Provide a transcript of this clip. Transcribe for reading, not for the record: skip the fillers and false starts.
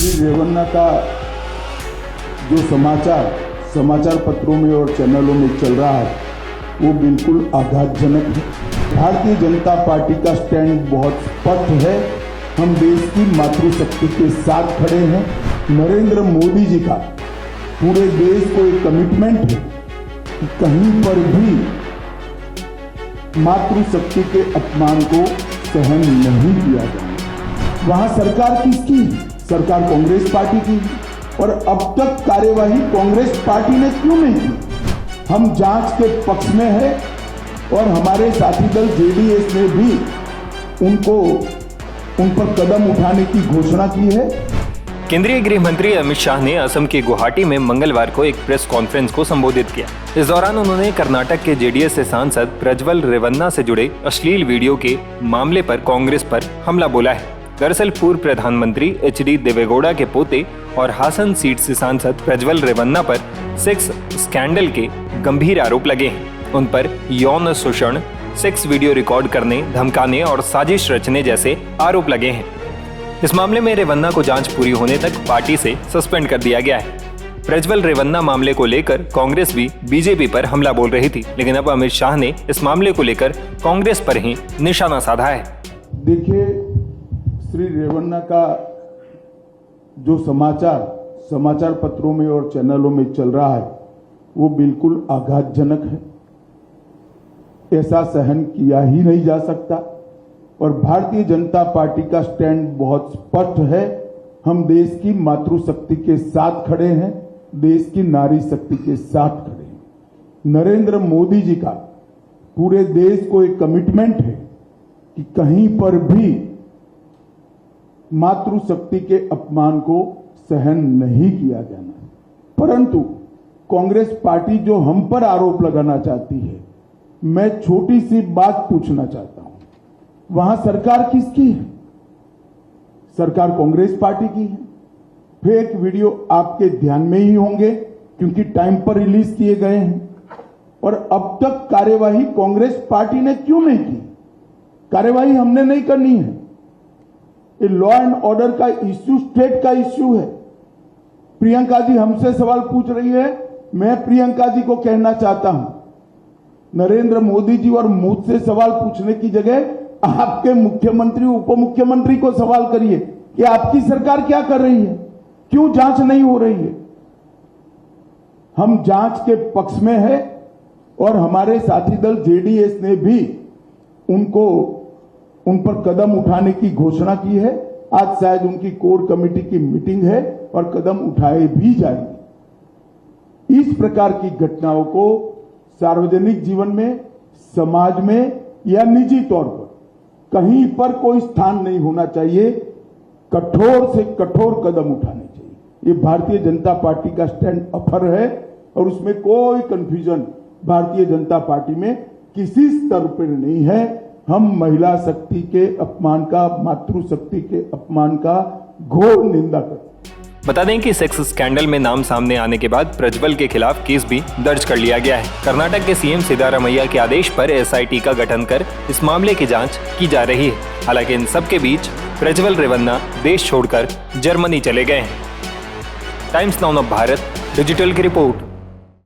श्री रेवन्ना का जो समाचार पत्रों में और चैनलों में चल रहा है वो बिल्कुल आघातजनक है। भारतीय जनता पार्टी का स्टैंड बहुत स्पष्ट है। हम देश की मातृशक्ति के साथ खड़े हैं। नरेंद्र मोदी जी का पूरे देश को एक कमिटमेंट है कि कहीं पर भी मातृशक्ति के अपमान को सहन नहीं किया जाएगा। वहां सरकार किसकी है? सरकार कांग्रेस पार्टी की है। और अब तक कार्यवाही कांग्रेस पार्टी ने क्यों नहीं की? हम जांच के पक्ष में है और हमारे साथी दल जेडीएस ने भी उन पर कदम उठाने की घोषणा की है। केंद्रीय गृह मंत्री अमित शाह ने असम के गुवाहाटी में मंगलवार को एक प्रेस कॉन्फ्रेंस को संबोधित किया। इस दौरान उन्होंने कर्नाटक के जेडीएस से सांसद प्रज्वल रेवन्ना से जुड़े अश्लील वीडियो के मामले पर कांग्रेस पर हमला बोला है। दरअसल पूर्व प्रधानमंत्री एच.डी. देवेगौड़ा के पोते और हासन सीट से सांसद प्रज्वल रेवन्ना पर सेक्स स्कैंडल के गंभीर आरोप लगे हैं। उन पर यौन शोषण, सेक्स वीडियो रिकॉर्ड करने, धमकाने और साजिश रचने जैसे आरोप लगे हैं। इस मामले में रेवन्ना को जांच पूरी होने तक पार्टी से सस्पेंड कर दिया गया है। प्रज्वल रेवन्ना मामले को लेकर कांग्रेस भी बीजेपी पर हमला बोल रही थी, लेकिन अब अमित शाह ने इस मामले को लेकर कांग्रेस पर ही निशाना साधा है। देखिए, श्री रेवन्ना का जो समाचार पत्रों में और चैनलों में चल रहा है वो बिल्कुल आघातजनक है। ऐसा सहन किया ही नहीं जा सकता और भारतीय जनता पार्टी का स्टैंड बहुत स्पष्ट है। हम देश की मातृशक्ति के साथ खड़े हैं, देश की नारी शक्ति के साथ खड़े हैं। नरेंद्र मोदी जी का पूरे देश को एक कमिटमेंट है कि कहीं पर भी मातृशक्ति के अपमान को सहन नहीं किया जाना। परंतु कांग्रेस पार्टी जो हम पर आरोप लगाना चाहती है, मैं छोटी सी बात पूछना चाहता हूं, वहां सरकार किसकी है? सरकार कांग्रेस पार्टी की है। फेक वीडियो आपके ध्यान में ही होंगे क्योंकि टाइम पर रिलीज किए गए हैं। और अब तक कार्यवाही कांग्रेस पार्टी ने क्यों नहीं की? कार्यवाही हमने नहीं करनी है। ये लॉ एंड ऑर्डर का इश्यू स्टेट का इश्यू है। प्रियंका जी हमसे सवाल पूछ रही है, मैं प्रियंका जी को कहना चाहता हूं, नरेंद्र मोदी जी और मुझसे सवाल पूछने की जगह आपके मुख्यमंत्री उप मुख्यमंत्री को सवाल करिए कि आपकी सरकार क्या कर रही है, क्यों जांच नहीं हो रही है। हम जांच के पक्ष में है और हमारे साथी दल जेडीएस ने भी उन पर कदम उठाने की घोषणा की है। आज शायद उनकी कोर कमेटी की मीटिंग है और कदम उठाए भी जाएंगे। इस प्रकार की घटनाओं को सार्वजनिक जीवन में, समाज में या निजी तौर पर कहीं पर कोई स्थान नहीं होना चाहिए। कठोर से कठोर कदम उठाने चाहिए। ये भारतीय जनता पार्टी का स्टैंड अफर है और उसमें कोई कंफ्यूजन भारतीय जनता पार्टी में किसी स्तर पर नहीं है। हम महिला शक्ति के अपमान का, मातृशक्ति के अपमान का घोर निंदा करते हैं। बता दें कि सेक्स स्कैंडल में नाम सामने आने के बाद प्रज्वल के खिलाफ केस भी दर्ज कर लिया गया है। कर्नाटक के सीएम सिद्धारमैया के आदेश पर एसआईटी का गठन कर इस मामले की जांच की जा रही है। हालांकि इन सब के बीच प्रज्वल रेवन्ना देश छोड़कर जर्मनी चले गए हैं। Times now of Bharat digital की रिपोर्ट।